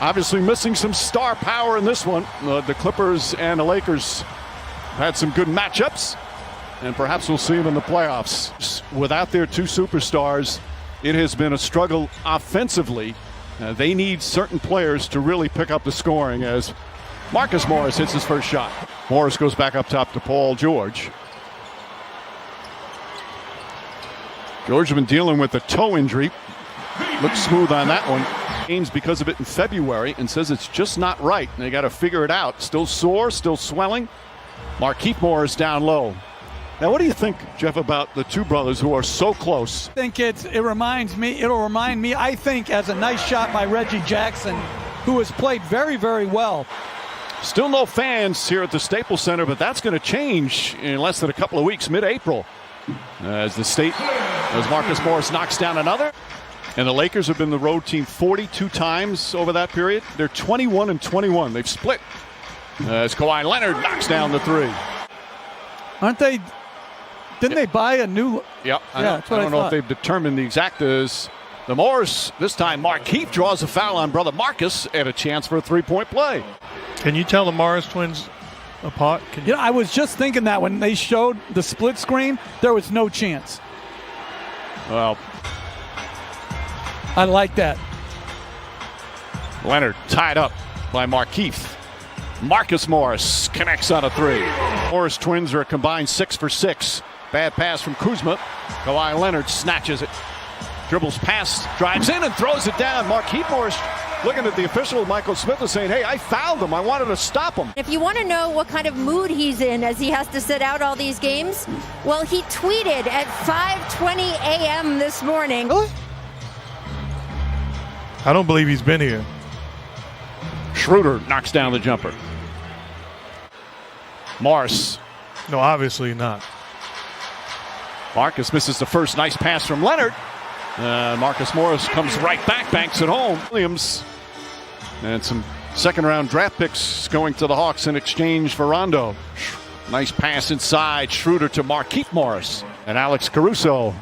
Obviously missing some star power in this one. The Clippers and the Lakers had some good matchups, and perhaps we'll see them in the playoffs. Without their two superstars, it has been a struggle offensively. They need certain players to really pick up the scoring as Marcus Morris hits his first shot. Morris goes back up top to Paul George. George has been dealing with a toe injury. Looks smooth on that one. Games because of it in February and says it's just not right. And they got to figure it out. Still sore, still swelling. Markieff Morris down low. Now, what do you think, Jeff, about the two brothers who are so close? I think it'll remind me, I think, as a nice shot by Reggie Jackson, who has played very, very well. Still no fans here at the Staples Center, but that's going to change in less than a couple of weeks, mid-April, as Marcus Morris knocks down another. And the Lakers have been the road team 42 times over that period. They're 21-21. They've split as Kawhi Leonard knocks down the three. Aren't they? Didn't they buy a new? Yep. I don't know if they've determined the exact as the Morris. This time Markieff draws a foul on brother Marcus and a chance for a three-point play. Can you tell the Morris twins apart? I was just thinking that when they showed the split screen, there was no chance. Well, I like that. Leonard tied up by Markieff. Marcus Morris connects on a three. Morris twins are a combined 6 for 6. Bad pass from Kuzma. Kawhi Leonard snatches it. Dribbles past, drives in and throws it down. Markieff Morris looking at the official, Michael Smith, is saying, hey, I fouled him. I wanted to stop him. If you want to know what kind of mood he's in as he has to sit out all these games, well, he tweeted at 5:20 a.m. this morning. Really? I don't believe he's been here. Schroeder knocks down the jumper. Morris. No, obviously not. Marcus misses the first nice pass from Leonard. Marcus Morris comes right back, banks it home. Williams and some second-round draft picks going to the Hawks in exchange for Rondo. Nice pass inside. Schroeder to Markieff Morris. And Alex Caruso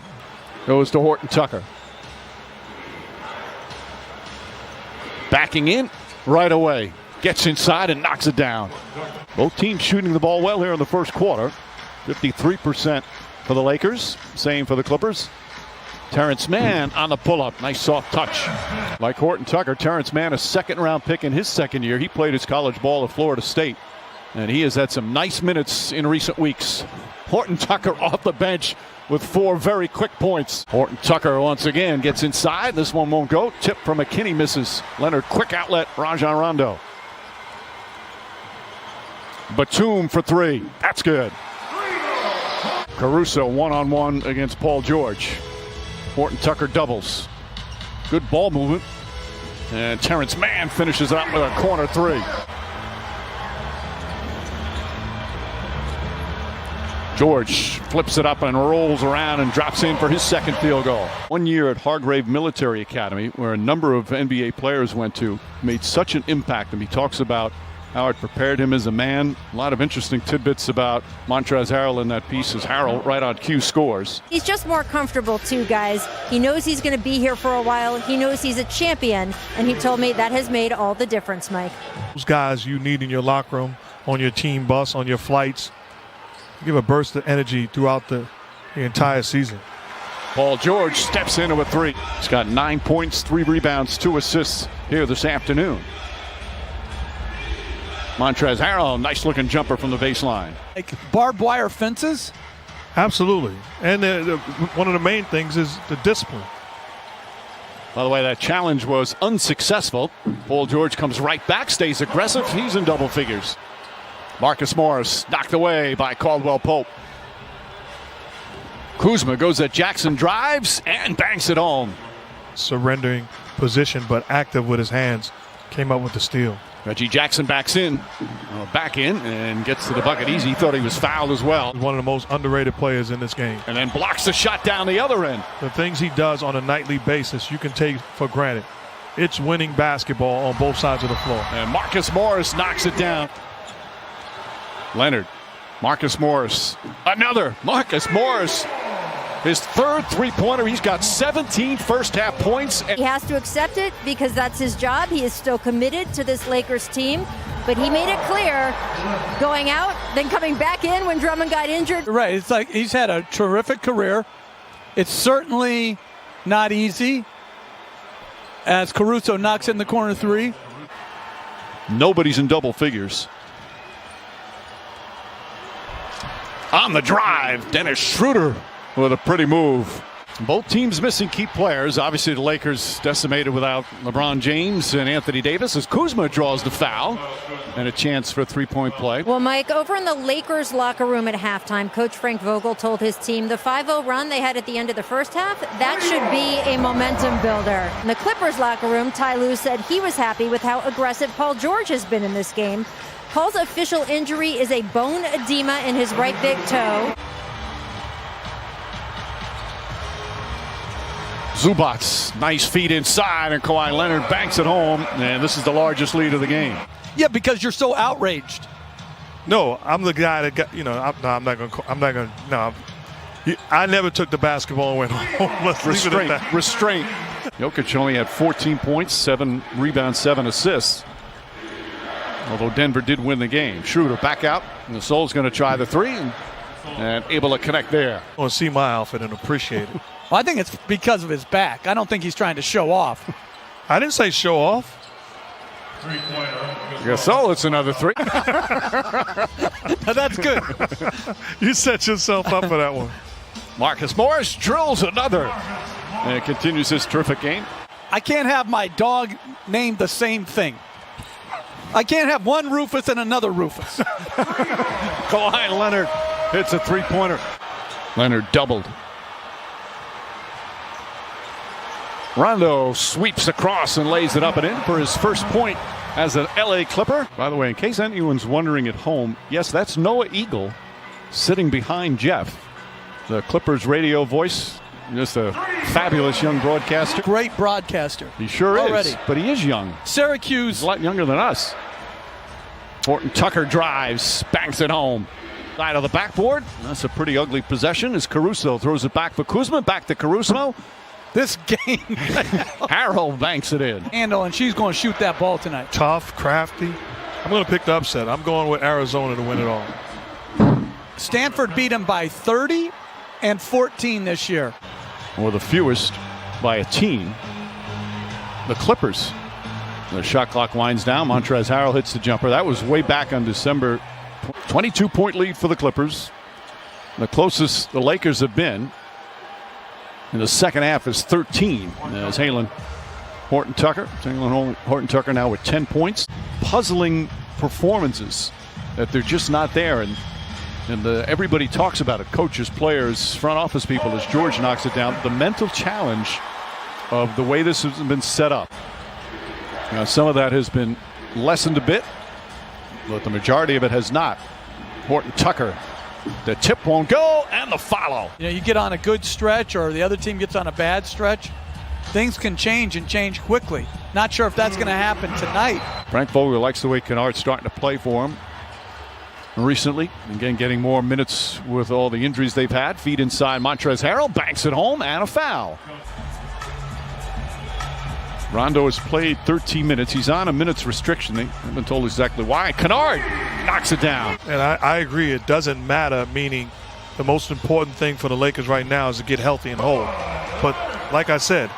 goes to Horton Tucker. Backing in right away. Gets inside and knocks it down. Both teams shooting the ball well here in the first quarter. 53% for the Lakers. Same for the Clippers. Terrence Mann on the pull-up. Nice soft touch. Like Horton Tucker, Terrence Mann, a second-round pick in his second year. He played his college ball at Florida State. And he has had some nice minutes in recent weeks. Horton Tucker off the bench with 4 very quick points. Horton Tucker once again gets inside. This one won't go. Tip from McKinney misses. Leonard, quick outlet. Rajon Rondo. Batum for 3. That's good. Caruso one-on-one against Paul George. Horton Tucker doubles. Good ball movement. And Terrence Mann finishes up with a corner 3. George flips it up and rolls around and drops in for his second field goal. 1 year at Hargrave Military Academy, where a number of NBA players went to, made such an impact. And he talks about how it prepared him as a man. A lot of interesting tidbits about Montrezl Harrell in that piece as Harrell right on cue scores. He's just more comfortable too, guys. He knows he's going to be here for a while. He knows he's a champion, and he told me that has made all the difference, Mike. Those guys you need in your locker room, on your team bus, on your flights. Give a burst of energy throughout the entire season. Paul George steps into a 3. He's got 9 points, 3 rebounds, 2 assists here this afternoon. Montrezl Harrell, nice looking jumper from the baseline. Like barbed wire fences? Absolutely. And one of the main things is the discipline. By the way, that challenge was unsuccessful. Paul George comes right back, stays aggressive. He's in double figures. Marcus Morris knocked away by Caldwell Pope. Kuzma goes at Jackson, drives and banks it home. Surrendering position, but active with his hands. Came up with the steal. Reggie Jackson back in and gets to the bucket easy. He thought he was fouled as well. One of the most underrated players in this game. And then blocks the shot down the other end. The things he does on a nightly basis you can take for granted. It's winning basketball on both sides of the floor. And Marcus Morris knocks it down. Leonard, Marcus Morris, another Marcus Morris. His third three-pointer. He's got 17 first-half points. He has to accept it because that's his job. He is still committed to this Lakers team. But he made it clear going out, then coming back in when Drummond got injured. Right. It's like he's had a terrific career. It's certainly not easy as Caruso knocks in the corner three. Nobody's in double figures. On the drive, Dennis Schroeder with a pretty move. Both teams missing key players. Obviously, the Lakers decimated without LeBron James and Anthony Davis as Kuzma draws the foul and a chance for a three-point play. Well, Mike, over in the Lakers locker room at halftime, Coach Frank Vogel told his team the 5-0 run they had at the end of the first half, that should be a momentum builder. In the Clippers locker room, Ty Lue said he was happy with how aggressive Paul George has been in this game. Paul's official injury is a bone edema in his right big toe. Zubats, nice feed inside, and Kawhi Leonard banks it home, and this is the largest lead of the game. Yeah, because you're so outraged. No, I'm the guy that got, I never took the basketball and went home. Let's leave it at that. Restraint. Jokic only had 14 points, 7 rebounds, 7 assists. Although Denver did win the game. Schroeder back out, and the Soul's going to try the three, and able to connect there. I want to see my outfit and appreciate it. Well, I think it's because of his back. I don't think he's trying to show off. I didn't say show off. So it's another three. That's good. You set yourself up for that one. Marcus Morris drills another, and continues his terrific game. I can't have my dog named the same thing. I can't have one Rufus and another Rufus. Kawhi Leonard hits a three-pointer. Leonard doubled. Rondo sweeps across and lays it up and in for his first point as an LA Clipper. By the way, in case anyone's wondering at home, yes, that's Noah Eagle sitting behind Jeff, the Clippers radio voice. Just a fabulous young broadcaster. Great broadcaster. He sure Already. is, but he is young. Syracuse. He's a lot younger than us. Horton Tucker drives, banks it home. Side of the backboard. That's a pretty ugly possession as Caruso throws it back for Kuzma. Back to Caruso. This game. Harold banks it in. Handle, and she's going to shoot that ball tonight. Tough, crafty. I'm going to pick the upset. I'm going with Arizona to win it all. Stanford beat him by 30 and 14 this year. Or the fewest by a team. The Clippers. The shot clock winds down. Montrezl Harrell hits the jumper. That was way back on December. 22-point lead for the Clippers. The closest the Lakers have been in the second half is 13. As Horton Tucker now with 10 points. Puzzling performances that they're just not there. And everybody talks about it. Coaches, players, front office people as George knocks it down. The mental challenge of the way this has been set up. Now, some of that has been lessened a bit, but the majority of it has not. Horton Tucker. The tip won't go, and the follow. You know, you get on a good stretch or the other team gets on a bad stretch, things can change and change quickly. Not sure if that's going to happen tonight. Frank Vogel likes the way Kennard's starting to play for him recently. Again, getting more minutes with all the injuries they've had. Feed inside. Montrezl Harrell banks it home, and a foul. Rondo has played 13 minutes. He's on a minutes restriction. They haven't been told exactly why. Kennard knocks it down. And I agree. It doesn't matter, meaning the most important thing for the Lakers right now is to get healthy and whole. But like I said,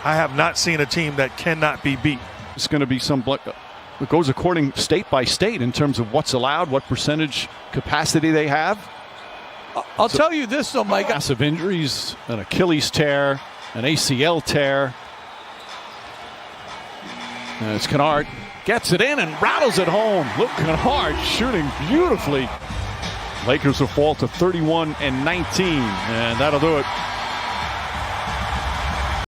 I have not seen a team that cannot be beat. It's going to be it goes according state by state in terms of what's allowed, what percentage capacity they have. I'll tell you this, though, Mike. Massive injuries, an Achilles tear, an ACL tear. As Kennard gets it in and rattles it home. Look, Kennard shooting beautifully. Lakers will fall to 31-19, and that'll do it.